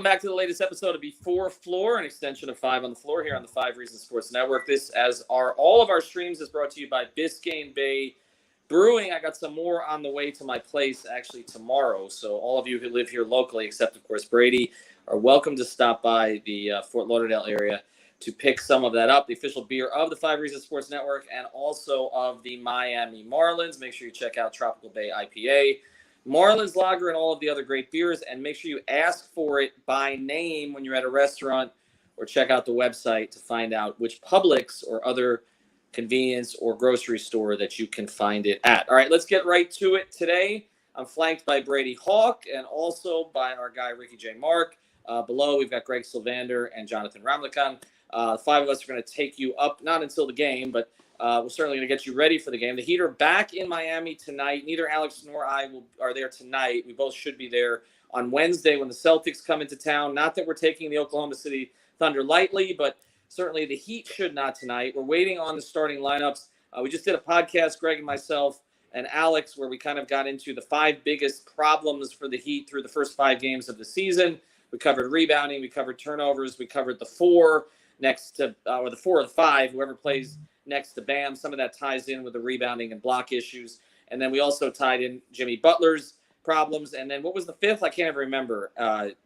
Welcome back to the latest episode of Before Floor, an extension of 5 on the Floor here on the 5 Reasons Sports Network. This, as are all of our streams, is brought to you by Biscayne Bay Brewing. I got some more on the way to my place actually tomorrow. So all of you who live here locally, except of course Brady, are welcome to stop by the Fort Lauderdale area to pick some of that up. The official beer of the 5 Reasons Sports Network and also of the Miami Marlins. Make sure you check out Tropical Bay IPA, Marlins Lager, and all of the other great beers. And make sure you ask for it by name when you're at a restaurant, or check out the website to find out which Publix or other convenience or grocery store that you can find it at. All right, let's get right to it today. I'm flanked by Brady Hawk and also by our guy Ricky J. Mark. Below, we've got Greg Sylvander and Jonathan Ramlakan. The 5 of us are going to take you up, not until the game, but we're certainly going to get you ready for the game. The Heat are back in Miami tonight. Neither Alex nor I are there tonight. We both should be there on Wednesday when the Celtics come into town. Not that we're taking the Oklahoma City Thunder lightly, but certainly the Heat should not tonight. We're waiting on the starting lineups. We just did a podcast, Greg and myself and Alex, where we kind of got into the 5 biggest problems for the Heat through the first 5 games of the season. We covered rebounding. We covered turnovers. We covered the 4 next to, or the 4 or the 5, whoever plays next to Bam. Some of that ties in with the rebounding and block issues. And then we also tied in Jimmy Butler's problems. And then what was the 5th? I can't even remember.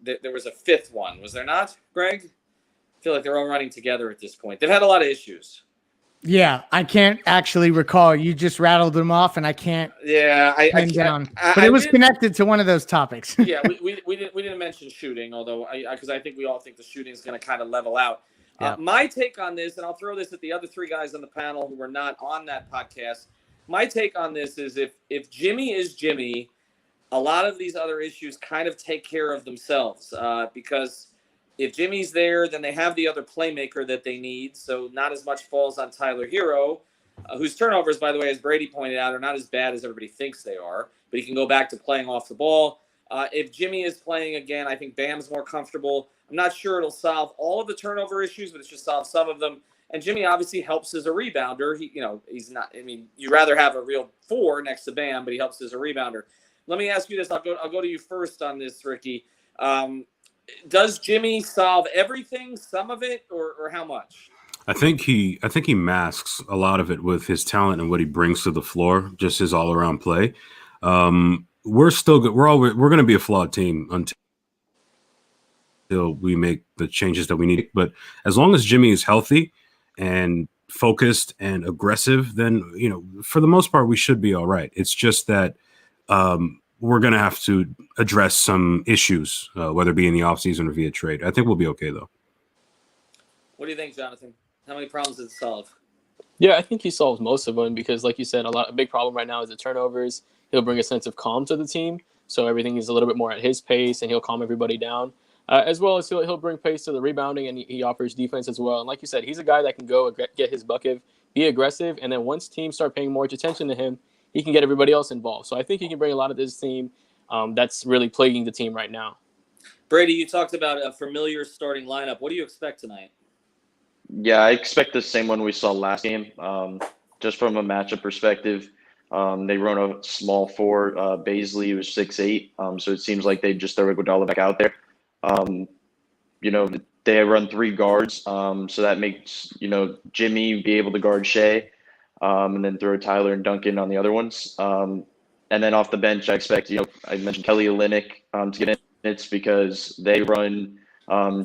There was a 5th one. Was there not, Greg? I feel like they're all running together at this point. They've had a lot of issues. Yeah, I can't actually recall. You just rattled them off, and I can't. Yeah, I pin down. But it was connected to one of those topics. Yeah, we didn't mention shooting, although because I think we all think the shooting is going to kind of level out. Yeah. My take on this, and I'll throw this at the other 3 guys on the panel who were not on that podcast. My take on this is if Jimmy is Jimmy, a lot of these other issues kind of take care of themselves because if Jimmy's there, then they have the other playmaker that they need. So not as much falls on Tyler Hero, whose turnovers, by the way, as Brady pointed out, are not as bad as everybody thinks they are. But he can go back to playing off the ball. If Jimmy is playing again, I think Bam's more comfortable. I'm not sure it'll solve all of the turnover issues, but it should solve some of them. And Jimmy obviously helps as a rebounder. He's not. I mean, you'd rather have a real 4 next to Bam, but he helps as a rebounder. Let me ask you this. I'll go to you first on this, Ricky. Does Jimmy solve everything, some of it, or how much? I think he masks a lot of it with his talent and what he brings to the floor, just his all around play. We're still good. We're going to be a flawed team until we make the changes that we need. But as long as Jimmy is healthy and focused and aggressive, then for the most part we should be all right. It's just that we're going to have to address some issues, whether it be in the offseason or via trade. I think we'll be okay though. What do you think, Jonathan? How many problems does it solve? Yeah, I think he solves most of them because, like you said, a big problem right now is the turnovers. He'll bring a sense of calm to the team, so everything is a little bit more at his pace, and he'll calm everybody down. As well as he'll bring pace to the rebounding, and he offers defense as well. And like you said, he's a guy that can go get his bucket, be aggressive, and then once teams start paying more attention to him, he can get everybody else involved. So I think he can bring a lot of this team that's really plaguing the team right now. Brady, you talked about a familiar starting lineup. What do you expect tonight? Yeah, I expect the same one we saw last game. Just from a matchup perspective, they run a small 4. Baisley was 6'8", so it seems like they just throw Iguodala back out there. They run 3 guards, so that makes Jimmy be able to guard Shea, and then throw Tyler and Duncan on the other ones. And then off the bench, I expect I mentioned Kelly Olynyk to get minutes because they run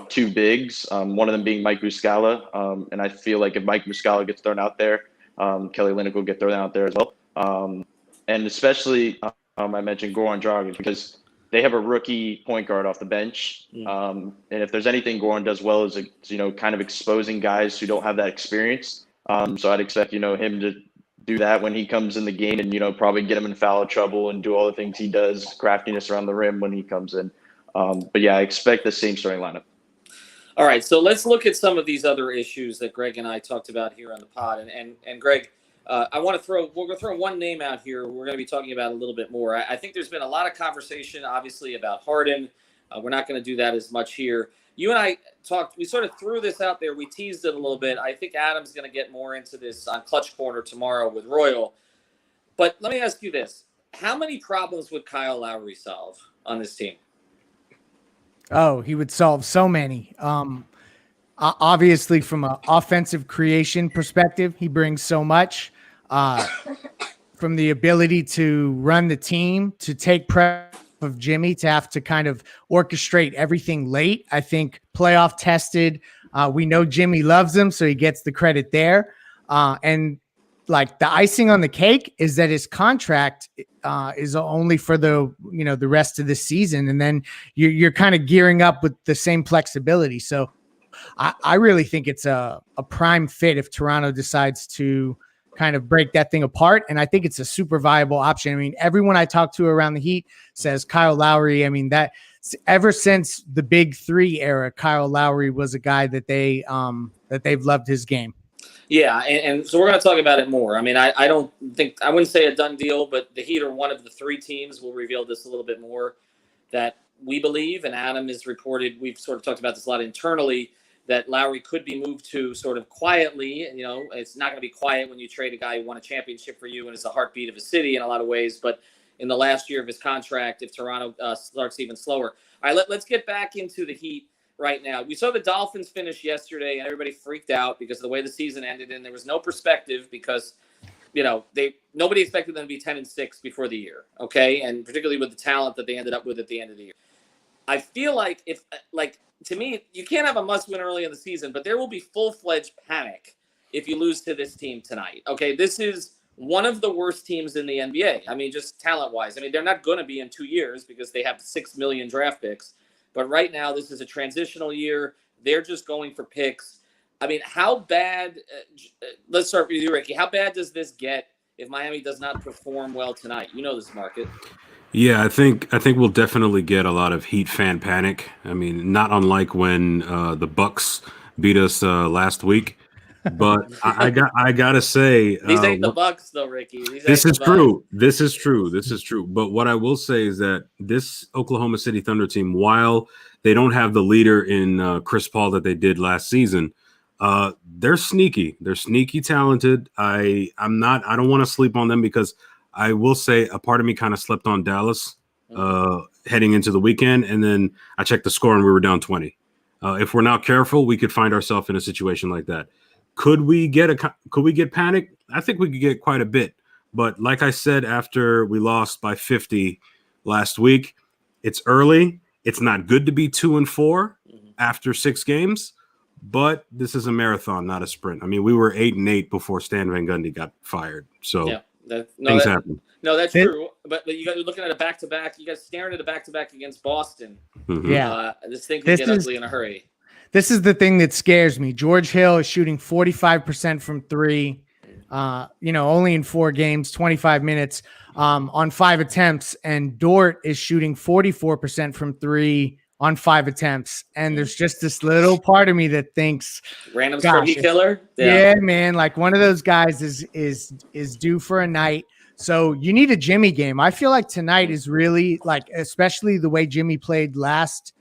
2 bigs, one of them being Mike Muscala. And I feel like if Mike Muscala gets thrown out there, Kelly Olynyk will get thrown out there as well. And especially I mentioned Goran Dragic because they have a rookie point guard off the bench. And if there's anything Goran does well is, kind of exposing guys who don't have that experience. So I'd expect, him to do that when he comes in the game and, probably get him in foul trouble and do all the things he does, craftiness around the rim when he comes in. But yeah, I expect the same starting lineup. All right, so let's look at some of these other issues that Greg and I talked about here on the pod. And Greg, we're going to throw one name out here. We're going to be talking about a little bit more. I think there's been a lot of conversation, obviously, about Harden. We're not going to do that as much here. You and I talked, we sort of threw this out there. We teased it a little bit. I think Adam's going to get more into this on Clutch Corner tomorrow with Royal. But let me ask you this. How many problems would Kyle Lowry solve on this team? Oh, he would solve so many. Obviously, from an offensive creation perspective, he brings so much. From the ability to run the team, to take prep of Jimmy, to have to kind of orchestrate everything late. I think playoff tested. We know Jimmy loves him, so he gets the credit there. And like the icing on the cake is that his contract is only for the rest of the season, and then you're kind of gearing up with the same flexibility. So I really think it's a prime fit if Toronto decides to kind of break that thing apart. And I think it's a super viable option. I mean, everyone I talk to around the Heat says Kyle Lowry. I mean, that ever since the Big Three era, Kyle Lowry was a guy that they've loved his game. Yeah, and so we're going to talk about it more. I mean, I wouldn't say a done deal, but the Heat are one of the three teams. We'll reveal this a little bit more that we believe, and Adam has reported, we've sort of talked about this a lot internally, that Lowry could be moved to sort of quietly. You know, it's not going to be quiet when you trade a guy who won a championship for you and is the heartbeat of a city in a lot of ways. But in the last year of his contract, if Toronto starts even slower. All right, let's get back into the Heat right now. We saw the Dolphins finish yesterday, and everybody freaked out because of the way the season ended, and there was no perspective because, you know, nobody expected them to be 10-6 before the year, okay? And particularly with the talent that they ended up with at the end of the year. I feel like to me, you can't have a must-win early in the season, but there will be full-fledged panic if you lose to this team tonight. Okay, this is one of the worst teams in the NBA. I mean, just talent-wise. I mean, they're not going to be in 2 years because they have 6 million draft picks. But right now, this is a transitional year. They're just going for picks. I mean, how bad let's start with you, Ricky. How bad does this get if Miami does not perform well tonight? You know this market. Yeah, I think we'll definitely get a lot of Heat fan panic. I mean, not unlike when the Bucks beat us last week. But I gotta say, these ain't the Bucks though, Ricky. This is true. This is true. But what I will say is that this Oklahoma City Thunder team, while they don't have the leader in Chris Paul that they did last season, they're sneaky. They're sneaky talented. I don't want to sleep on them because I will say a part of me kind of slept on Dallas heading into the weekend, and then I checked the score and we were down 20. If we're not careful, we could find ourselves in a situation like that. Could we get panic? I think we could get quite a bit. But like I said, after we lost by 50 last week, it's early. It's not good to be 2-4 after 6 games, but this is a marathon, not a sprint. I mean, we were 8-8 before Stan Van Gundy got fired. So yeah. Things happen. No, that's true. But you're looking at a back-to-back. You guys staring at a back-to-back against Boston. Mm-hmm. Yeah, this thing could get ugly in a hurry. This is the thing that scares me. George Hill is shooting 45% from 3. Only in 4 games, 25 minutes on 5 attempts, and Dort is shooting 44% from 3 on 5 attempts. And there's just this little part of me that thinks random springy killer. Yeah, man. Like one of those guys is due for a night. So you need a Jimmy game. I feel like tonight is really like, especially the way Jimmy played last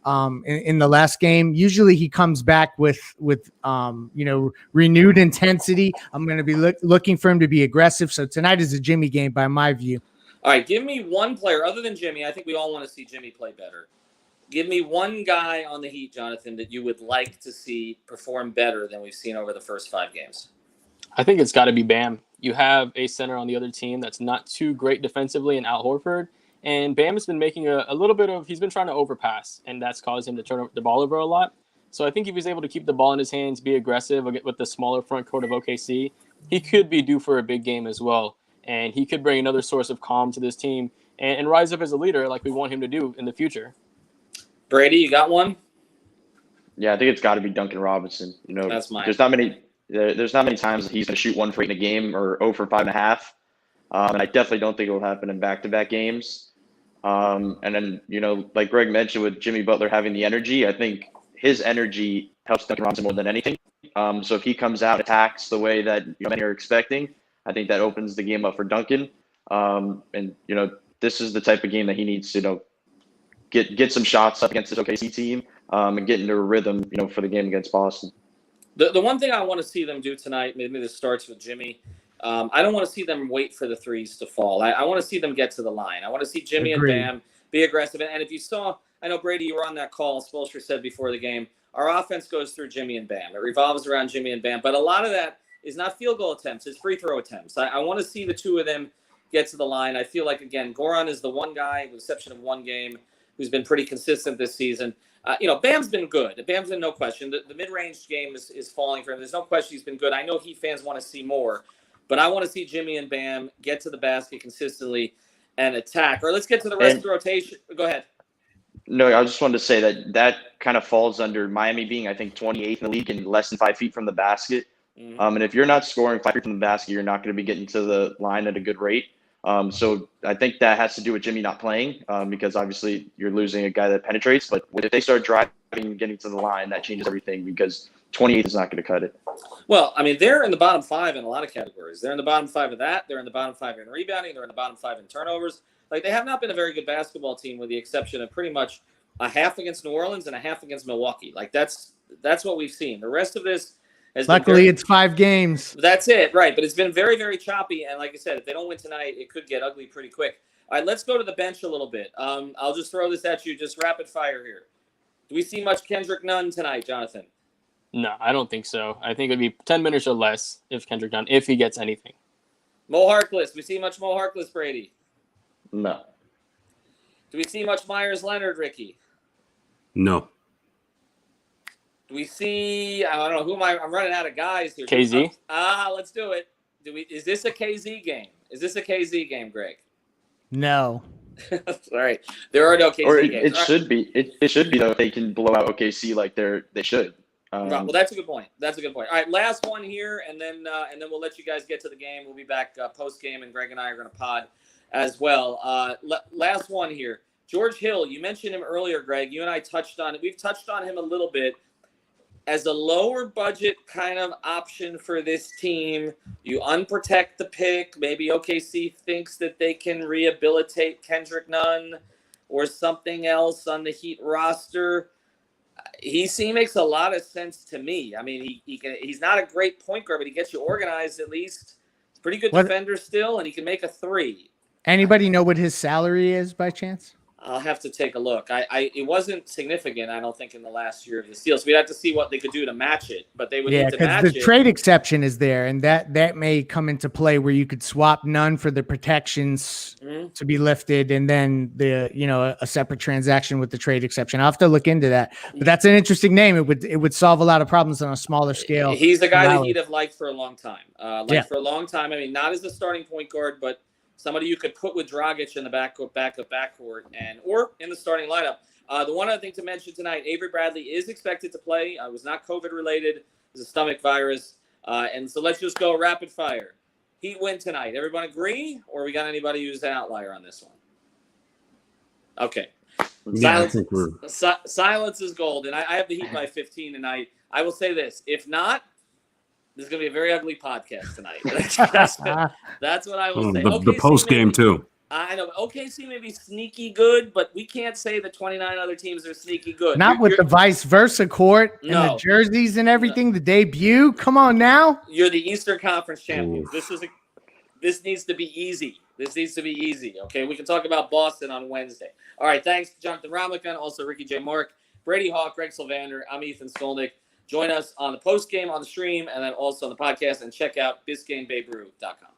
in the last game. Usually he comes back with renewed intensity. I'm going to be looking for him to be aggressive. So tonight is a Jimmy game by my view. All right, give me one player other than Jimmy. I think we all want to see Jimmy play better. Give me one guy on the Heat, Jonathan, that you would like to see perform better than we've seen over the first 5 games. I think it's got to be Bam. You have a center on the other team that's not too great defensively in Al Horford. And Bam has been making a little bit of – he's been trying to overpass, and that's caused him to turn the ball over a lot. So I think if he's able to keep the ball in his hands, be aggressive with the smaller front court of OKC, he could be due for a big game as well. And he could bring another source of calm to this team and rise up as a leader like we want him to do in the future. Brady, you got one? Yeah, I think it's got to be Duncan Robinson. That's mine. There's not many times that he's going to shoot 1 for 8 in a game or 0 for 5.5. And I definitely don't think it will happen in back-to-back games. And then, like Greg mentioned with Jimmy Butler having the energy, I think his energy helps Duncan Robinson more than anything. So if he comes out and attacks the way that many are expecting, I think that opens the game up for Duncan. And this is the type of game that he needs to, get some shots up against this OKC team and get into a rhythm, for the game against Boston. The one thing I want to see them do tonight, maybe this starts with Jimmy. I don't want to see them wait for the threes to fall. I want to see them get to the line. I want to see Jimmy and Bam be aggressive. And if you saw, I know, Brady, you were on that call. Spoelstra said before the game, our offense goes through Jimmy and Bam. It revolves around Jimmy and Bam. But a lot of that is not field goal attempts. It's free throw attempts. I want to see the two of them get to the line. I feel like, again, Goran is the one guy, with the exception of one game, who's been pretty consistent this season. Bam's been good. Bam's been no question. The mid-range game is falling for him. There's no question he's been good. I know Heat fans want to see more. But I want to see Jimmy and Bam get to the basket consistently and attack. Or let's get to the rest of the rotation. Go ahead. No, I just wanted to say that kind of falls under Miami being, I think, 28th in the league and less than 5 feet from the basket. Mm-hmm. And if you're not scoring 5 feet from the basket, you're not going to be getting to the line at a good rate. So I think that has to do with Jimmy not playing because obviously you're losing a guy that penetrates. But if they start driving and getting to the line, that changes everything because 28 is not going to cut it. Well, I mean, they're in the bottom 5 in a lot of categories. They're in the bottom 5 of that. They're in the bottom 5 in rebounding. They're in the bottom 5 in turnovers. Like, they have not been a very good basketball team with the exception of pretty much a half against New Orleans and a half against Milwaukee. Like, that's what we've seen. The rest of this has Luckily, it's 5 games. That's it, right. But it's been very, very choppy. And like I said, if they don't win tonight, it could get ugly pretty quick. All right, let's go to the bench a little bit. I'll just throw this at you, just rapid fire here. Do we see much Kendrick Nunn tonight, Jonathan? No, I don't think so. I think it would be 10 minutes or less if Kendrick Nunn, if he gets anything. Mo Harkless. Do we see much Mo Harkless, Brady? No. Do we see much Myers Leonard, Ricky? No. Do we see, I don't know, who am I'm running out of guys here. KZ? Let's do it. Is this a KZ game? Is this a KZ game, Greg? No. All right. There are no KZ Or games. it should be. It should be, though, if they can blow out OKC like they should. Well, that's a good point. All right, last one here, and then we'll let you guys get to the game. We'll be back post game, and Greg and I are going to pod as well. Last one here, George Hill. You mentioned him earlier, Greg. You and I touched on it. We've touched on him a little bit as a lower budget kind of option for this team. You unprotect the pick. Maybe OKC thinks that they can rehabilitate Kendrick Nunn or something else on the Heat roster. He makes a lot of sense to me. I mean, he's not a great point guard, but he gets you organized at least. He's a pretty good defender still, and he can make a three. Anybody know what his salary is by chance? I'll have to take a look. It wasn't significant, I don't think, in the last year of the deal. So we'd have to see what they could do to match it. But they would need to match because the trade exception is there, and that may come into play where you could swap Nunn for the protections to be lifted, and then a separate transaction with the trade exception. I'll have to look into that. But that's an interesting name. It would solve a lot of problems on a smaller scale. He's a guy that he'd have liked for a long time. For a long time. I mean, not as a starting point guard, but somebody you could put with Dragic in the backcourt, or in the starting lineup. The one other thing to mention tonight, Avery Bradley is expected to play. It was not COVID related. It was a stomach virus. And so let's just go rapid fire. Heat win tonight. Everyone agree? Or we got anybody who's an outlier on this one? Okay. Yeah, Silence is gold. And I have the Heat by 15 tonight. I will say this. If not, this is going to be a very ugly podcast tonight. That's what I will say. The post game, too. I know. OKC may be sneaky good, but we can't say the 29 other teams are sneaky good. Not with the vice versa court and the jerseys and everything, the debut. Come on now. You're the Eastern Conference champions. This needs to be easy. Okay, we can talk about Boston on Wednesday. All right, thanks to Jonathan Ramlikan, also Ricky J. Mark, Brady Hawk, Greg Sylvander. I'm Ethan Skolnick. Join us on the post game on the stream and then also on the podcast, and check out BiscayneBayBrew.com.